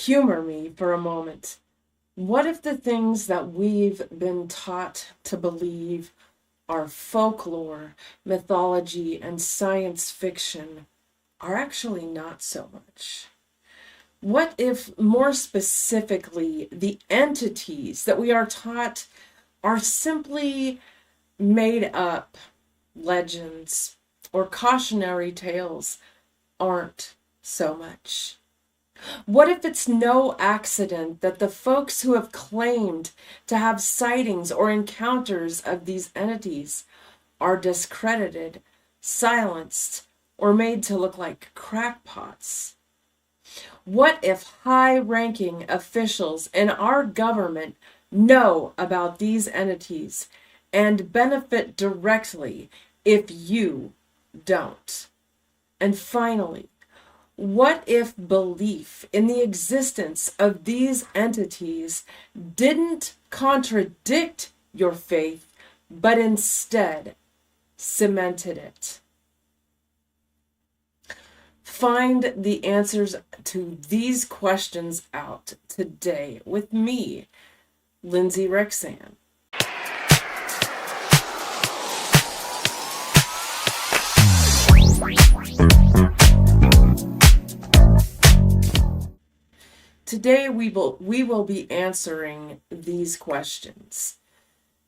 Humor me for a moment. What if the things that we've been taught to believe are folklore, mythology, and science fiction are actually not so much? What if, more specifically, the entities that we are taught are simply made up legends or cautionary tales aren't so much? What if it's no accident that the folks who have claimed to have sightings or encounters of these entities are discredited, silenced, or made to look like crackpots? What if high-ranking officials in our government know about these entities and benefit directly if you don't? And finally, what if belief in the existence of these entities didn't contradict your faith, but instead cemented it? Find the answers to these questions out today with me, Lindsay Rexan. Today we will be answering these questions.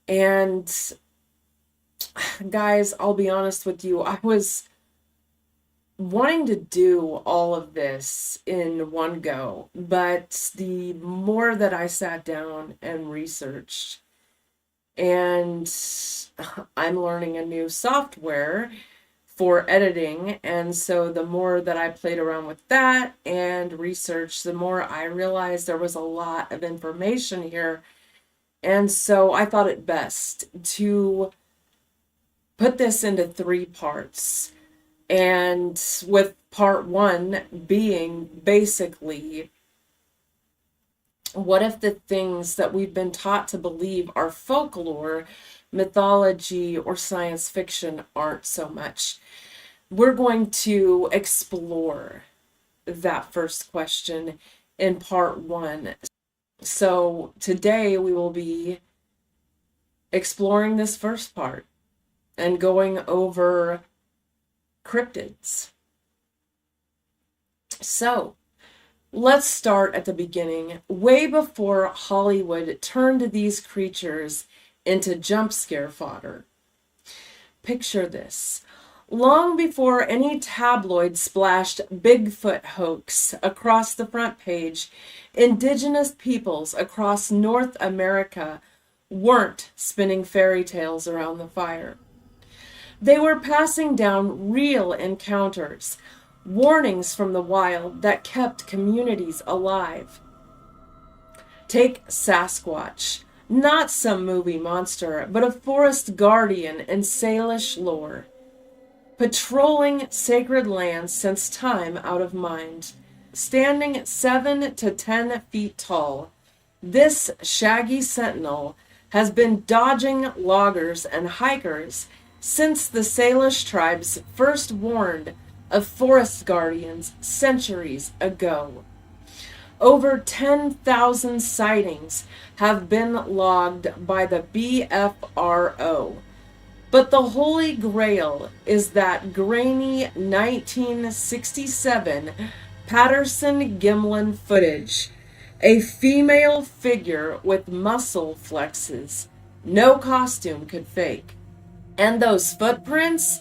And guys, I'll be honest with you, I was wanting to do all of this in one go, but the more that I sat down and researched, and I'm learning a new software for editing, and so the more that I played around with that and researched, the more I realized there was a lot of information here. And so I thought it best to put this into 3 parts. And with part 1 being basically, what if the things that we've been taught to believe are folklore, mythology, or science fiction aren't so much? We're going to explore that first question in part 1. So today we will be exploring this first part and going over cryptids. So let's start at the beginning, way before Hollywood turned these creatures into jump scare fodder. Picture this. Long before any tabloid splashed Bigfoot hoax across the front page, indigenous peoples across North America weren't spinning fairy tales around the fire. They were passing down real encounters, warnings from the wild that kept communities alive. Take Sasquatch, not some movie monster, but a forest guardian in Salish lore. Patrolling sacred lands since time out of mind. Standing 7 to 10 feet tall, this shaggy sentinel has been dodging loggers and hikers since the Salish tribes first warned of forest guardians centuries ago. Over 10,000 sightings have been logged by the BFRO. But the holy grail is that grainy 1967 Patterson-Gimlin footage. A female figure with muscle flexes no costume could fake. And those footprints?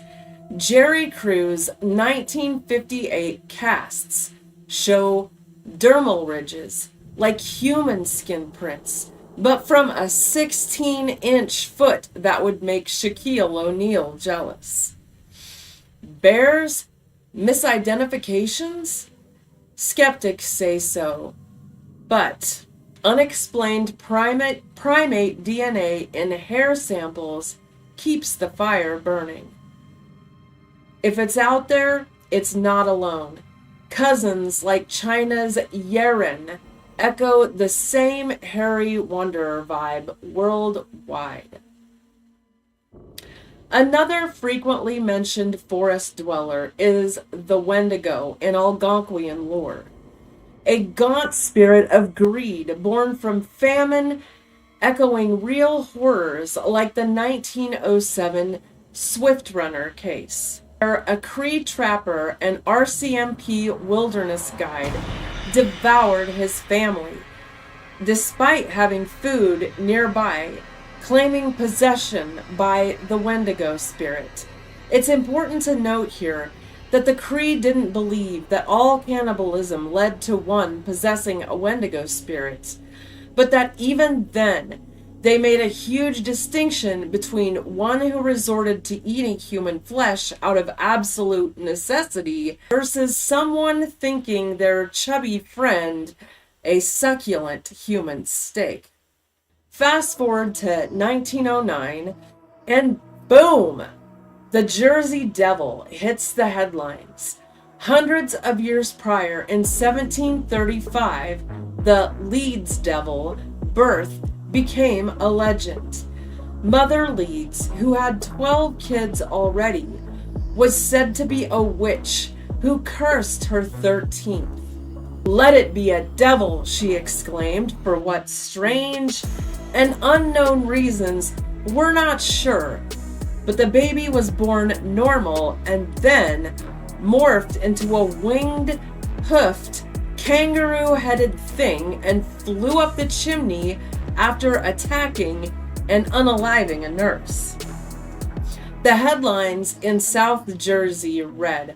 Jerry Crew's 1958 casts show dermal ridges like human skin prints, but from a 16-inch foot that would make Shaquille O'Neal jealous. Bears? Misidentifications? Skeptics say so. But unexplained primate DNA in hair samples keeps the fire burning. If it's out there, it's not alone. Cousins like China's Yeren echo the same hairy wanderer vibe worldwide. Another frequently mentioned forest dweller is the Wendigo in Algonquian lore. a gaunt spirit of greed born from famine, echoing real horrors like the 1907 Swift Runner case, where a Cree trapper and RCMP wilderness guide devoured his family, despite having food nearby, claiming possession by the Wendigo spirit. It's important to note here that the Cree didn't believe that all cannibalism led to one possessing a Wendigo spirit, but that even then, they made a huge distinction between one who resorted to eating human flesh out of absolute necessity versus someone thinking their chubby friend a succulent human steak. Fast forward to 1909, and boom! The Jersey Devil hits the headlines. Hundreds of years prior, in 1735, the Leeds Devil, birth, became a legend. Mother Leeds, who had 12 kids already, was said to be a witch who cursed her 13th. "Let it be a devil," she exclaimed, for what strange and unknown reasons we're not sure. But the baby was born normal and then morphed into a winged, hoofed, kangaroo-headed thing and flew up the chimney after attacking and unaliving a nurse. The headlines in South Jersey read,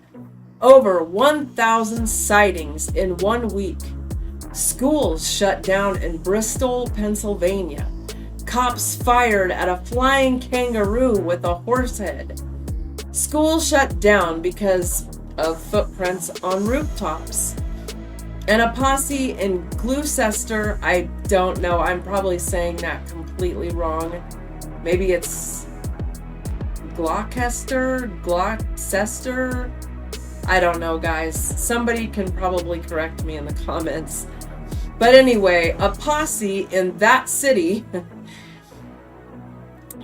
"Over 1,000 sightings in 1 week. Schools shut down in Bristol, Pennsylvania. Cops fired at a flying kangaroo with a horse head. School shut down because of footprints on rooftops. And a posse in Gloucester," I don't know, I'm probably saying that completely wrong. Maybe it's Gloucester? I don't know, guys. Somebody can probably correct me in the comments. But anyway, a posse in that city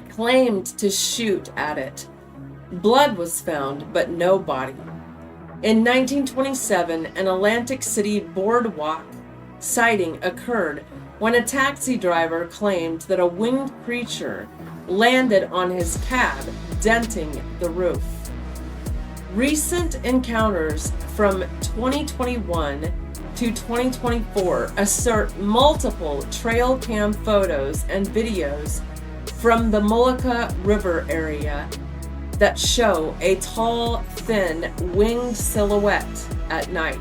claimed to shoot at it. Blood was found, but no body. In 1927, an Atlantic City boardwalk sighting occurred when a taxi driver claimed that a winged creature landed on his cab, denting the roof. Recent encounters from 2021 to 2024 assert multiple trail cam photos and videos from the Mullica River area that show a tall, thin, winged silhouette at night.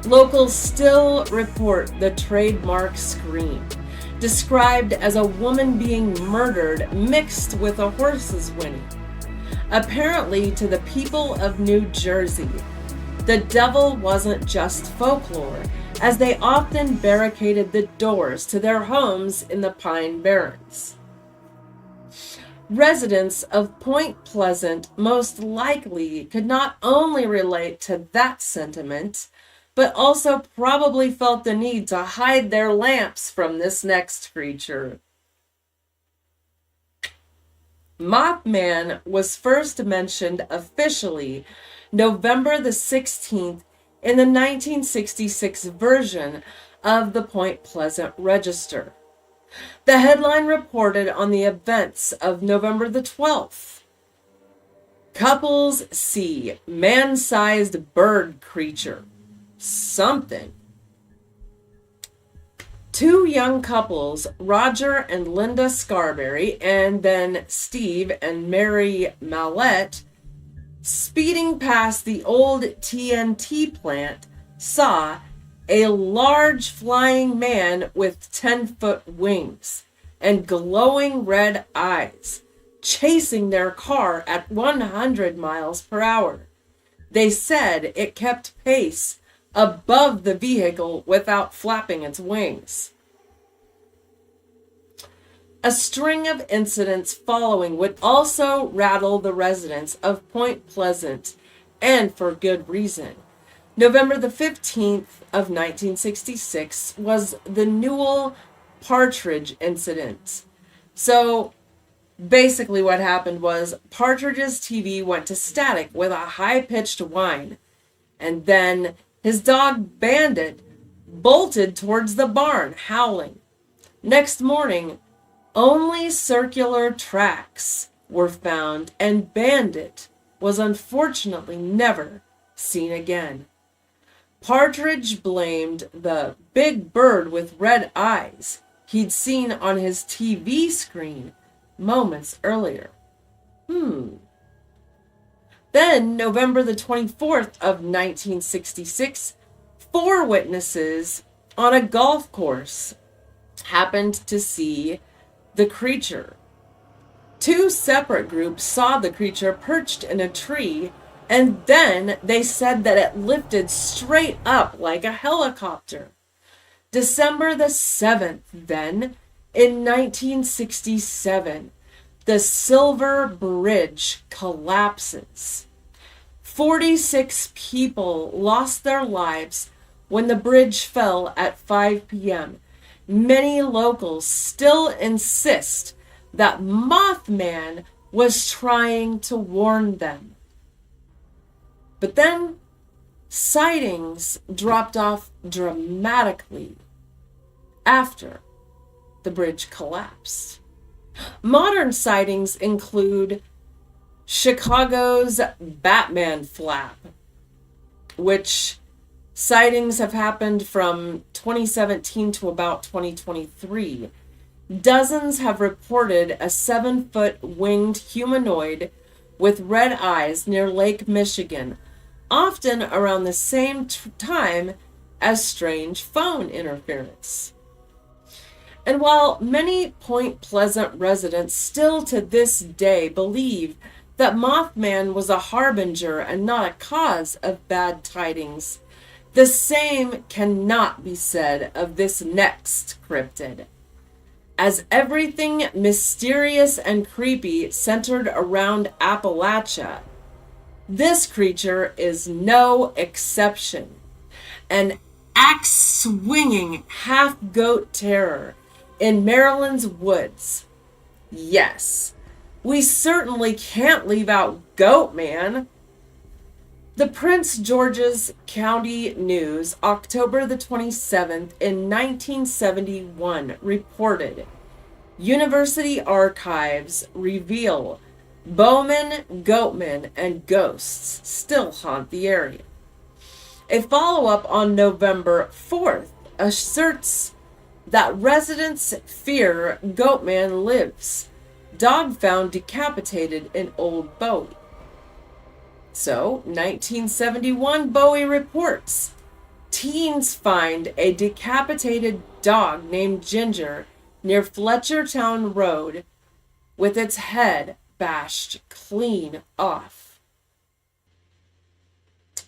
Locals still report the trademark scream, described as a woman being murdered mixed with a horse's whinny. Apparently, to the people of New Jersey, the devil wasn't just folklore, as they often barricaded the doors to their homes in the Pine Barrens. Residents of Point Pleasant most likely could not only relate to that sentiment, but also probably felt the need to hide their lamps from this next creature. Mothman was first mentioned officially November the 16th in the 1966 version of the Point Pleasant Register. The headline reported on the events of November the 12th. Couples see man-sized bird creature. Something. Two young couples, Roger and Linda Scarberry, and then Steve and Mary Mallette, speeding past the old TNT plant, saw a large flying man with 10-foot wings and glowing red eyes, chasing their car at 100 miles per hour. They said it kept pace above the vehicle without flapping its wings. A string of incidents following would also rattle the residents of Point Pleasant, and for good reason. November the 15th of 1966 was the Newell Partridge incident. So basically what happened was Partridge's TV went to static with a high-pitched whine, and then his dog Bandit bolted towards the barn, howling. Next morning, only circular tracks were found, and Bandit was unfortunately never seen again. Partridge blamed the big bird with red eyes he'd seen on his TV screen moments earlier. Then, November the 24th of 1966, 4 witnesses on a golf course happened to see the creature. 2 separate groups saw the creature perched in a tree, and then they said that it lifted straight up like a helicopter. December the 7th, then, in 1967, the Silver Bridge collapses. 46 people lost their lives when the bridge fell at 5 p.m. Many locals still insist that Mothman was trying to warn them. But then, sightings dropped off dramatically after the bridge collapsed. Modern sightings include Chicago's Batman flap, which sightings have happened from 2017 to about 2023. Dozens have reported a 7-foot winged humanoid with red eyes near Lake Michigan, often around the same time as strange phone interference. And while many Point Pleasant residents still to this day believe that Mothman was a harbinger and not a cause of bad tidings, the same cannot be said of this next cryptid. As everything mysterious and creepy centered around Appalachia, this creature is no exception. An axe-swinging half-goat terror in Maryland's woods. Yes, we certainly can't leave out Goat Man. The Prince George's County News, October the 27th in 1971, reported, University archives reveal Bowman, Goatman, and ghosts still haunt the area. A follow-up on November 4th asserts that residents fear Goatman lives. Dog found decapitated in Old Bowie. So, 1971 Bowie reports, teens find a decapitated dog named Ginger near Fletchertown Road with its head bashed clean off.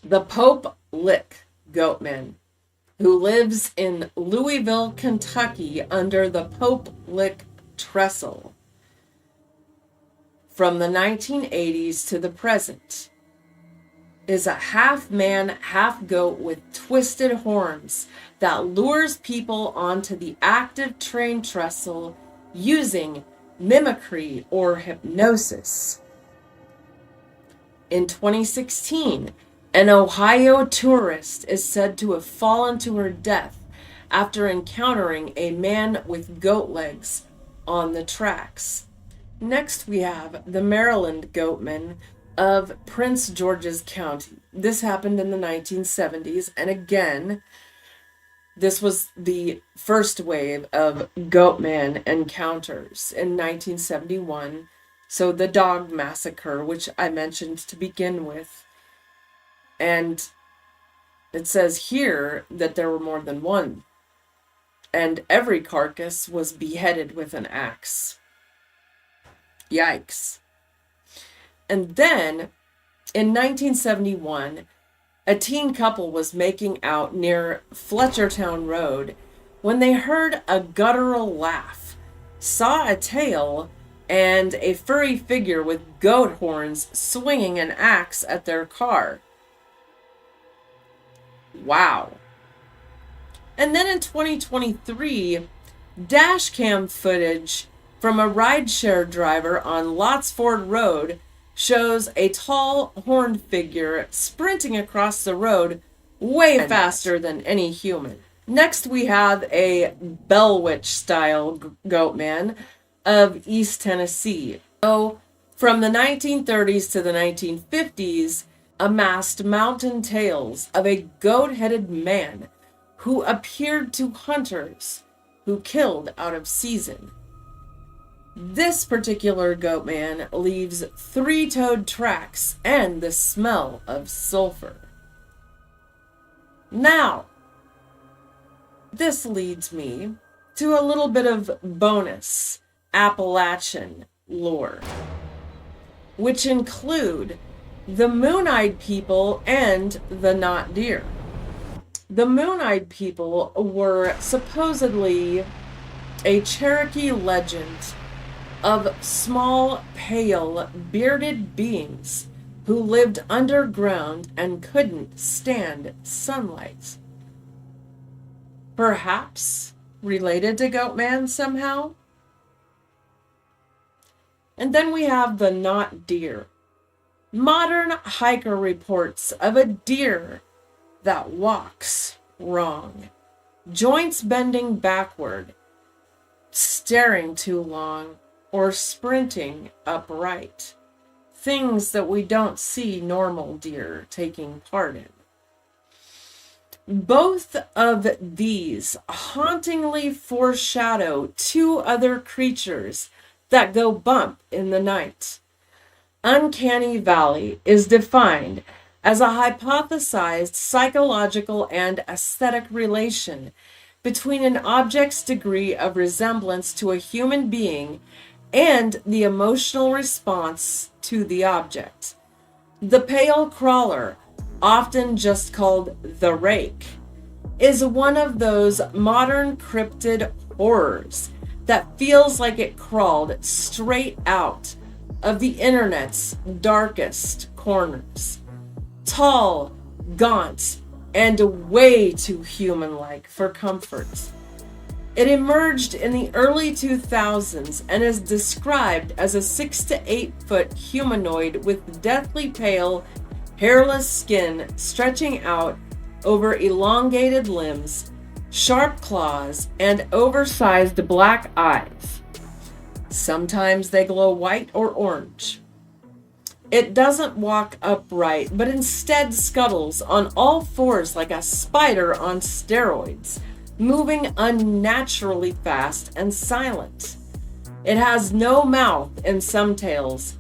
The Pope Lick Goatman, who lives in Louisville, Kentucky under the Pope Lick Trestle from the 1980s to the present, is a half-man, half-goat with twisted horns that lures people onto the active train trestle using mimicry or hypnosis. In 2016, an Ohio tourist is said to have fallen to her death after encountering a man with goat legs on the tracks. Next we have the Maryland Goatman of Prince George's County. This happened in the 1970s, and again, this was the first wave of Goatman encounters in 1971. So the dog massacre, which I mentioned to begin with. And it says here that there were more than one. And every carcass was beheaded with an axe. Yikes. And then, in 1971, a teen couple was making out near Fletchertown Road when they heard a guttural laugh, saw a tail, and a furry figure with goat horns swinging an axe at their car. Wow. And then in 2023, dash cam footage from a rideshare driver on Lotsford Road shows a tall horned figure sprinting across the road way faster than any human. Next, we have a Bell Witch style goat man of East Tennessee. So, from the 1930s to the 1950s, amassed mountain tales of a goat-headed man who appeared to hunters who killed out of season. This particular goat man leaves three-toed tracks and the smell of sulfur. Now, this leads me to a little bit of bonus Appalachian lore, which include the Moon-Eyed People and the Not Deer. The Moon-Eyed People were supposedly a Cherokee legend of small, pale, bearded beings who lived underground and couldn't stand sunlight. Perhaps related to Goatman somehow? And then we have the Not Deer. Modern hiker reports of a deer that walks wrong, joints bending backward, staring too long, or sprinting upright. Things that we don't see normal deer taking part in. Both of these hauntingly foreshadow two other creatures that go bump in the night. Uncanny Valley is defined as a hypothesized psychological and aesthetic relation between an object's degree of resemblance to a human being and the emotional response to the object. The pale crawler, often just called the rake, is one of those modern cryptid horrors that feels like it crawled straight out of the internet's darkest corners. Tall, gaunt, and way too human-like for comfort. It emerged in the early 2000s and is described as a 6 to 8 foot humanoid with deathly pale, hairless skin stretching out over elongated limbs, sharp claws, and oversized black eyes. Sometimes they glow white or orange. It doesn't walk upright, but instead scuttles on all fours like a spider on steroids, moving unnaturally fast and silent. It has no mouth in some tales,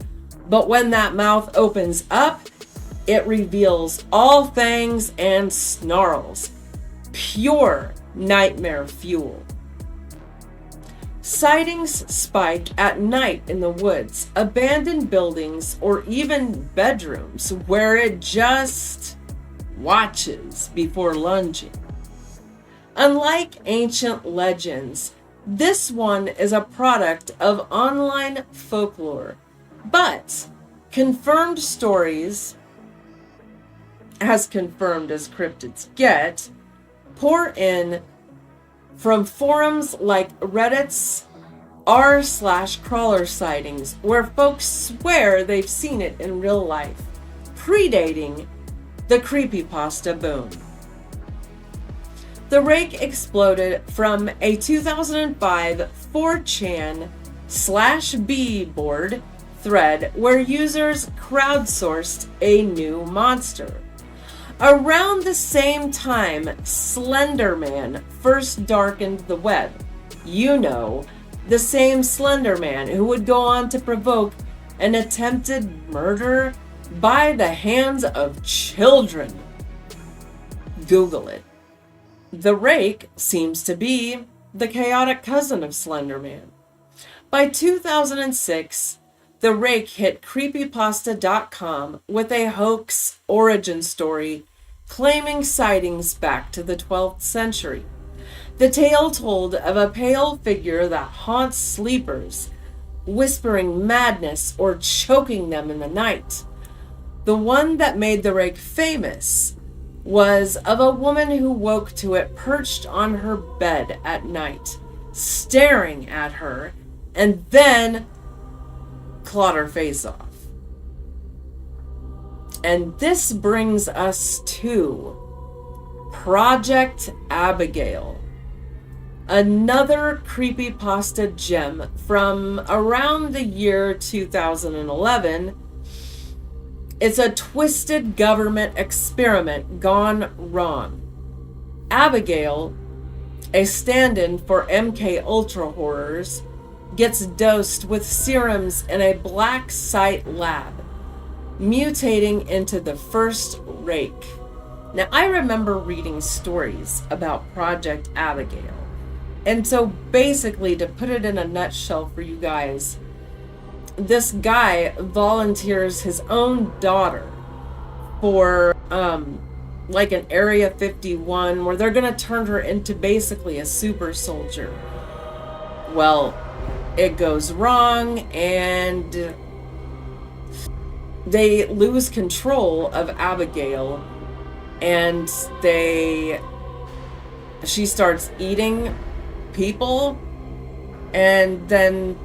but when that mouth opens up, it reveals all fangs and snarls. Pure nightmare fuel. Sightings spike at night in the woods, abandoned buildings, or even bedrooms where it just watches before lunging. Unlike ancient legends, this one is a product of online folklore, but confirmed stories, as confirmed as cryptids get, pour in from forums like Reddit's r/crawler sightings, where folks swear they've seen it in real life, predating the creepypasta boom. The rake exploded from a 2005 4chan/B board thread where users crowdsourced a new monster. Around the same time Slender Man first darkened the web. You know, the same Slender Man who would go on to provoke an attempted murder by the hands of children. Google it. The rake seems to be the chaotic cousin of Slender Man. By 2006, the rake hit creepypasta.com with a hoax origin story claiming sightings back to the 12th century. The tale told of a pale figure that haunts sleepers, whispering madness or choking them in the night. The one that made the rake famous was of a woman who woke to it perched on her bed at night, staring at her, and then clawed her face off. And this brings us to Project Abigail. Another creepypasta gem from around the year 2011. It's a twisted government experiment gone wrong. Abigail, a stand-in for MK Ultra horrors, gets dosed with serums in a black site lab, mutating into the first rake. Now, I remember reading stories about Project Abigail. And so basically, to put it in a nutshell for you guys, this guy volunteers his own daughter for like an Area 51 where they're going to turn her into basically a super soldier. Well, it goes wrong and they lose control of Abigail, and she starts eating people, and then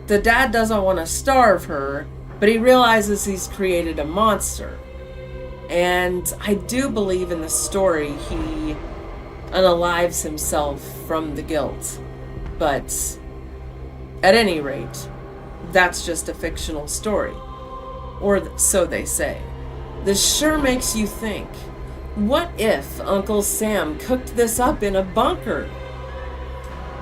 the dad doesn't want to starve her, but he realizes he's created a monster. And I do believe in the story he unalives himself from the guilt. But at any rate, that's just a fictional story. Or so they say. This sure makes you think, what if Uncle Sam cooked this up in a bunker?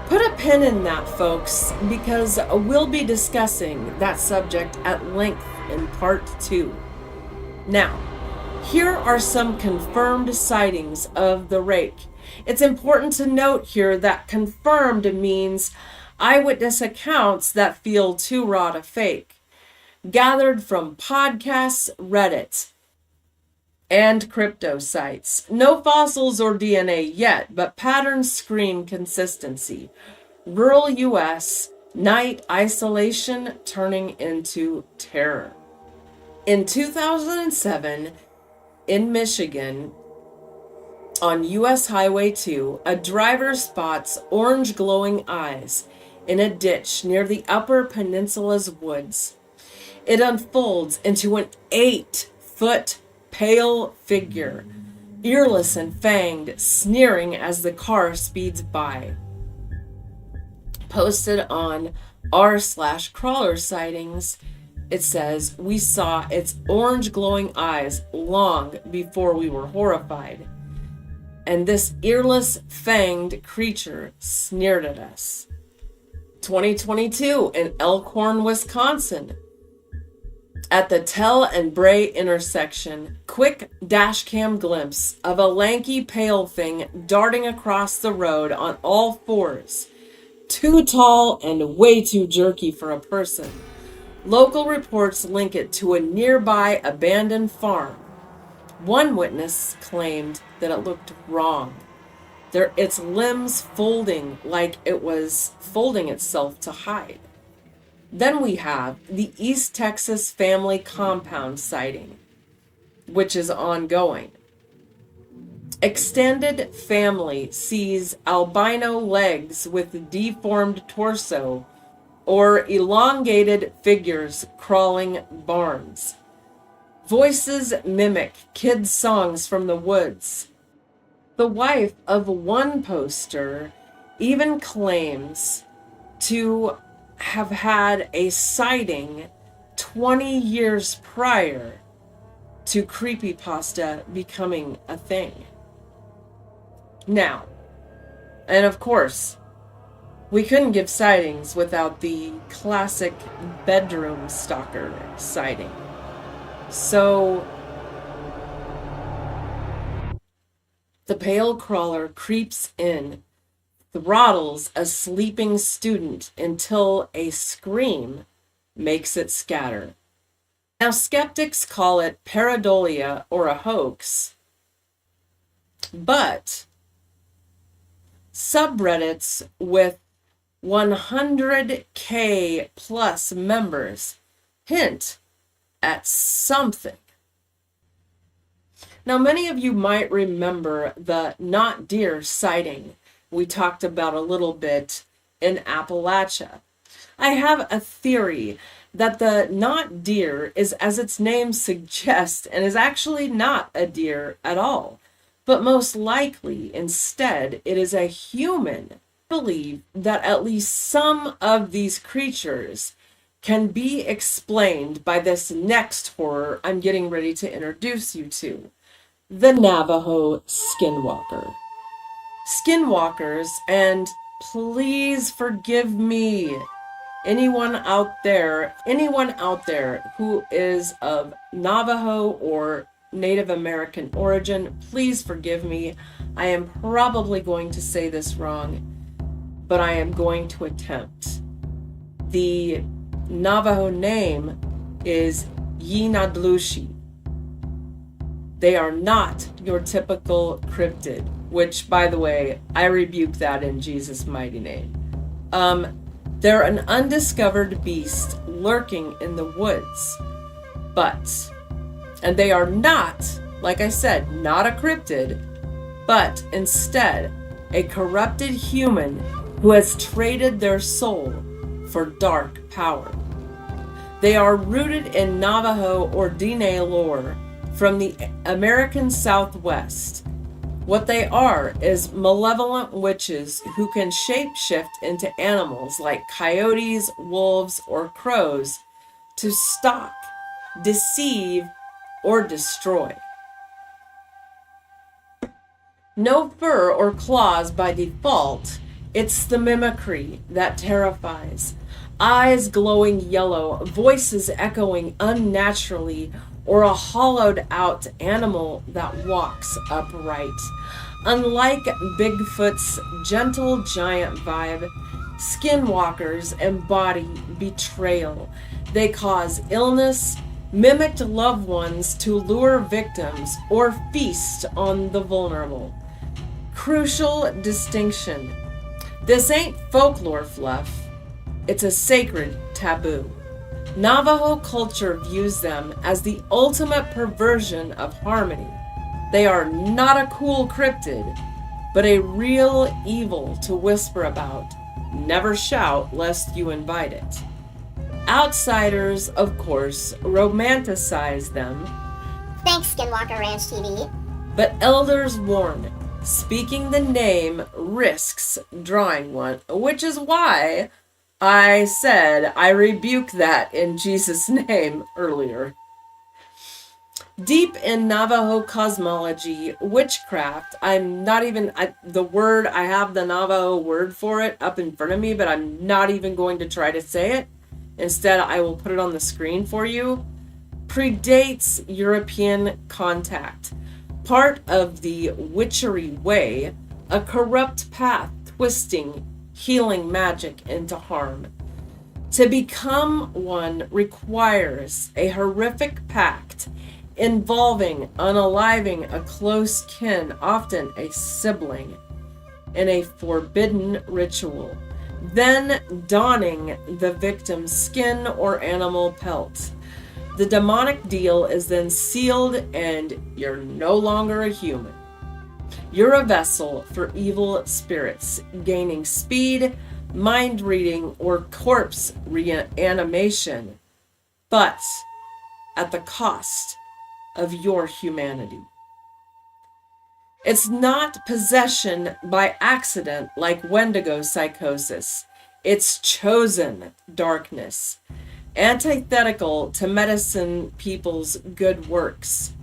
Put a pin in that, folks, because we'll be discussing that subject at length in part 2. Now, here are some confirmed sightings of the rake. It's important to note here that confirmed means eyewitness accounts that feel too raw to fake, gathered from podcasts, Reddit, and crypto sites. No fossils or DNA yet, but patterns scream consistency. Rural US, night isolation turning into terror. In 2007, in Michigan, on US Highway 2, a driver spots orange glowing eyes in a ditch near the Upper Peninsula's woods. It unfolds into an 8-foot pale figure, earless and fanged, sneering as the car speeds by. Posted on r/crawler sightings, it says, "We saw its orange glowing eyes long before we were horrified. And this earless, fanged creature sneered at us." 2022 in Elkhorn, Wisconsin. At the Tell and Bray intersection, quick dashcam glimpse of a lanky pale thing darting across the road on all fours. Too tall and way too jerky for a person. Local reports link it to a nearby abandoned farm. One witness claimed that it looked wrong. Its limbs folding like it was folding itself to hide. Then we have the East Texas family compound sighting, which is ongoing. Extended family sees albino legs with deformed torso or elongated figures crawling barns. Voices mimic kids' songs from the woods. The wife of one poster even claims to have had a sighting 20 years prior to creepypasta becoming a thing. Now, and of course, we couldn't give sightings without the classic bedroom stalker sighting. So, the pale crawler creeps in, throttles a sleeping student until a scream makes it scatter. Now, skeptics call it pareidolia or a hoax, but subreddits with 100K plus members hint at something. Now, many of you might remember the not deer sighting we talked about a little bit in Appalachia. I have a theory that the not deer is as its name suggests and is actually not a deer at all, but most likely, instead, it is a human. I believe that at least some of these creatures can be explained by this next horror I'm getting ready to introduce you to, the Navajo Skinwalker. Skinwalkers, and please forgive me, anyone out there who is of Navajo or Native American origin, please forgive me. I am probably going to say this wrong, but I am going to attempt. The Navajo name is Yinadlushi. They are not your typical cryptid, which, by the way, I rebuke that in Jesus' mighty name. They're an undiscovered beast lurking in the woods. And they are not, like I said, not a cryptid, but instead a corrupted human who has traded their soul for dark power. They are rooted in Navajo or Diné lore from the American Southwest. What they are is malevolent witches who can shapeshift into animals like coyotes, wolves, or crows to stalk, deceive, or destroy. No fur or claws by default, it's the mimicry that terrifies. Eyes glowing yellow, voices echoing unnaturally, or a hollowed out animal that walks upright. Unlike Bigfoot's gentle giant vibe, skinwalkers embody betrayal. They cause illness, mimicked loved ones to lure victims, or feast on the vulnerable. Crucial distinction. This ain't folklore fluff. It's a sacred taboo. Navajo culture views them as the ultimate perversion of harmony. They are not a cool cryptid, but a real evil to whisper about. Never shout lest you invite it. Outsiders, of course, romanticize them. Thanks, Skinwalker Ranch TV. But elders warn, speaking the name risks drawing one, which is why I said I rebuke that in Jesus' name earlier. Deep in Navajo cosmology, witchcraft, I have the Navajo word for it up in front of me, but I'm not even going to try to say it. Instead, I will put it on the screen for you. Predates European contact. Part of the witchery way, a corrupt path twisting healing magic into harm. To become one requires a horrific pact involving unaliving a close kin, often a sibling, in a forbidden ritual, then donning the victim's skin or animal pelt. The demonic deal is then sealed and you're no longer a human. You're a vessel for evil spirits, gaining speed, mind reading, or corpse reanimation, but at the cost of your humanity. It's not possession by accident like Wendigo psychosis. It's chosen darkness, antithetical to medicine people's good works.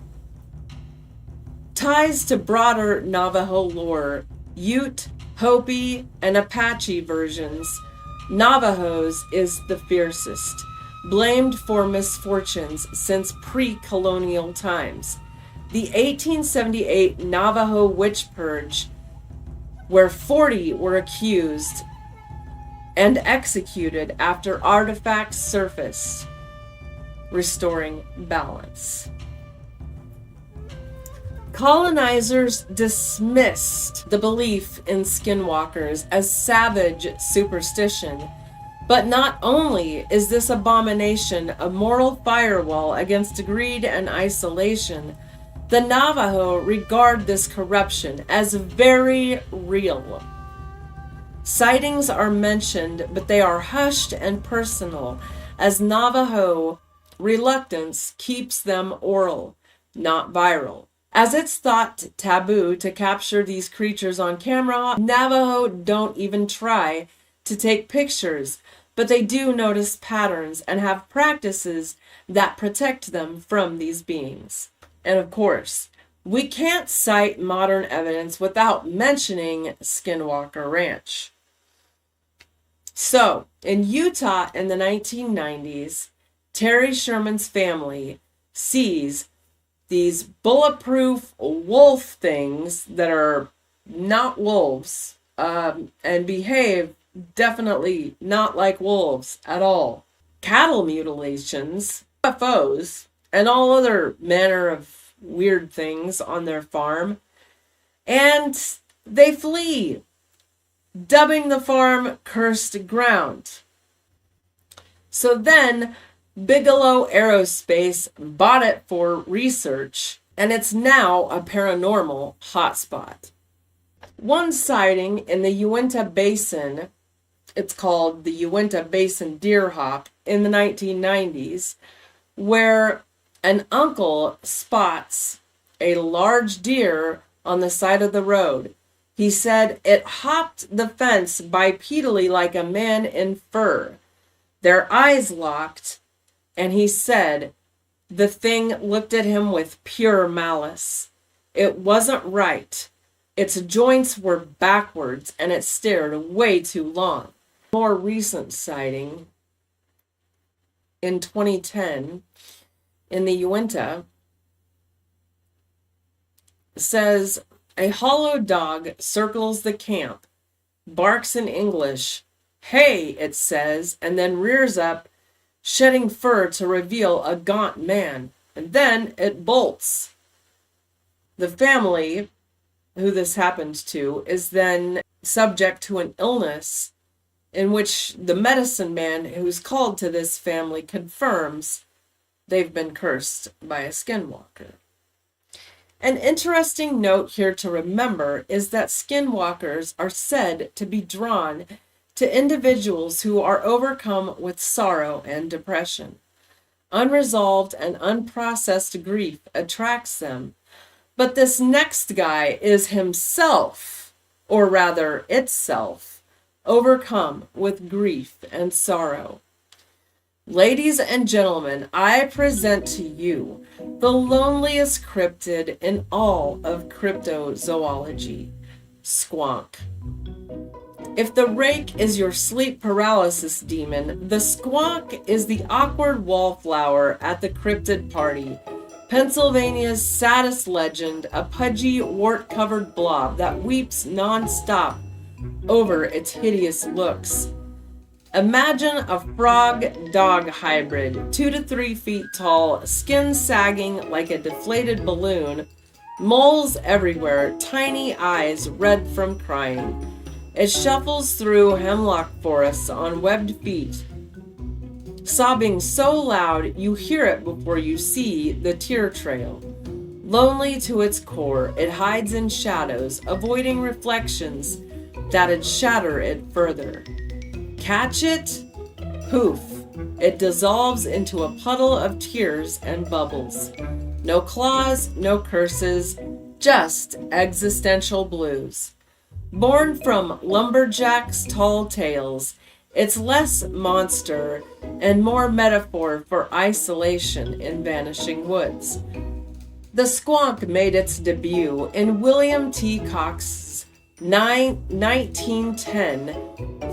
Ties to broader Navajo lore, Ute, Hopi, and Apache versions, Navajos is the fiercest, blamed for misfortunes since pre-colonial times. The 1878 Navajo witch purge, where 40 were accused and executed after artifacts surfaced, restoring balance. Colonizers dismissed the belief in skinwalkers as savage superstition, but not only is this abomination a moral firewall against greed and isolation, the Navajo regard this corruption as very real. Sightings are mentioned, but they are hushed and personal, as Navajo reluctance keeps them oral, not viral, As it's thought taboo to capture these creatures on camera, Navajo don't even try to take pictures, but they do notice patterns and have practices that protect them from these beings. And of course, we can't cite modern evidence without mentioning Skinwalker Ranch. So, in Utah in the 1990s, Terry Sherman's family sees these bulletproof wolf things that are not wolves and behave definitely not like wolves at all. Cattle mutilations, UFOs, and all other manner of weird things on their farm. And they flee, dubbing the farm Cursed Ground. So then Bigelow Aerospace bought it for research, and it's now a paranormal hotspot. One sighting in the Uinta Basin, it's called the Uinta Basin Deer Hop, in the 1990s, where an uncle spots a large deer on the side of the road. He said it hopped the fence bipedally like a man in fur. Their eyes locked, and he said the thing looked at him with pure malice. It wasn't right. Its joints were backwards, and it stared way too long. More recent sighting in 2010 in the Uinta says a hollow dog circles the camp, barks in English, "Hey," it says, and then rears up, shedding fur to reveal a gaunt man, and then it bolts. The family who this happened to is then subject to an illness in which the medicine man who's called to this family confirms they've been cursed by a skinwalker. An interesting note here to remember is that skinwalkers are said to be drawn to individuals who are overcome with sorrow and depression. Unresolved and unprocessed grief attracts them. But this next guy is himself, or rather itself, overcome with grief and sorrow. Ladies and gentlemen, I present to you the loneliest cryptid in all of cryptozoology, Squonk. If the rake is your sleep paralysis demon, the squonk is the awkward wallflower at the cryptid party, Pennsylvania's saddest legend, a pudgy, wart-covered blob that weeps non-stop over its hideous looks. Imagine a frog-dog hybrid, 2 to 3 feet tall, skin sagging like a deflated balloon, moles everywhere, tiny eyes red from crying. It shuffles through hemlock forests on webbed feet, sobbing so loud you hear it before you see the tear trail. Lonely to its core, it hides in shadows, avoiding reflections that'd shatter it further. Catch it? Poof! It dissolves into a puddle of tears and bubbles. No claws, no curses, just existential blues. Born from lumberjacks' tall tales, it's less monster and more metaphor for isolation in vanishing woods. The squonk made its debut in William T. Cox's 1910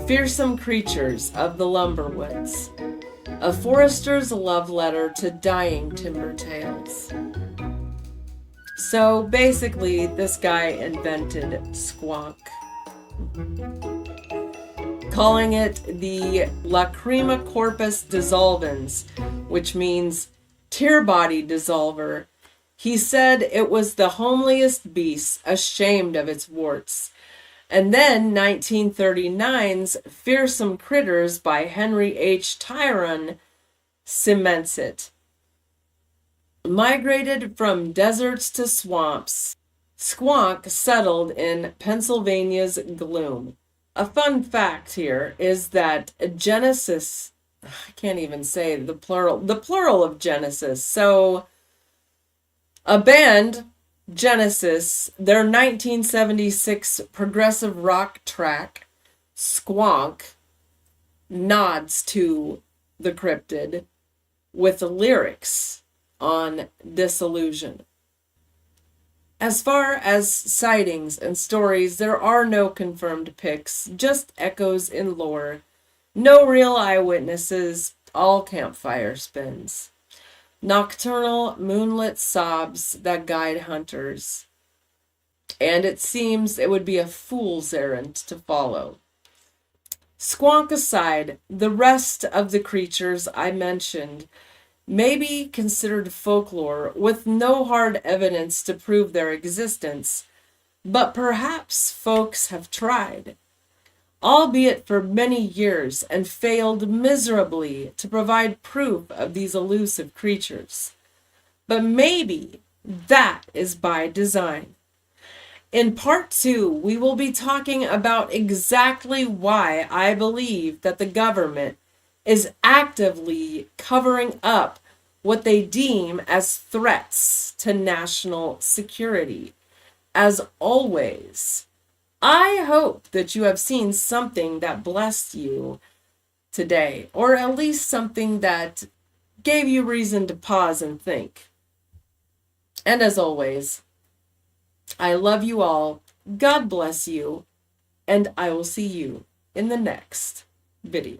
Fearsome Creatures of the Lumberwoods, a forester's love letter to dying timber tales. So basically, this guy invented squonk, calling it the Lacrima corpus dissolvens, which means tear body dissolver. He said it was the homeliest beast, ashamed of its warts. And then 1939's Fearsome Critters by Henry H. Tyron cements it. Migrated from deserts to swamps, squonk settled in Pennsylvania's gloom. A fun fact here is that Genesis, I can't even say the plural of Genesis. So a band Genesis, their 1976 progressive rock track, Squonk, nods to the cryptid with the lyrics on Disillusion. As far as sightings and stories, there are no confirmed pics, just echoes in lore. No real eyewitnesses, all campfire spins. Nocturnal moonlit sobs that guide hunters. And it seems it would be a fool's errand to follow. Squonk aside, the rest of the creatures I mentioned may be considered folklore with no hard evidence to prove their existence, but perhaps folks have tried, albeit for many years, and failed miserably to provide proof of these elusive creatures. But maybe that is by design. In part 2, we will be talking about exactly why I believe that the government is actively covering up what they deem as threats to national security. As always, I hope that you have seen something that blessed you today, or at least something that gave you reason to pause and think. And as always, I love you all, God bless you, and I will see you in the next video.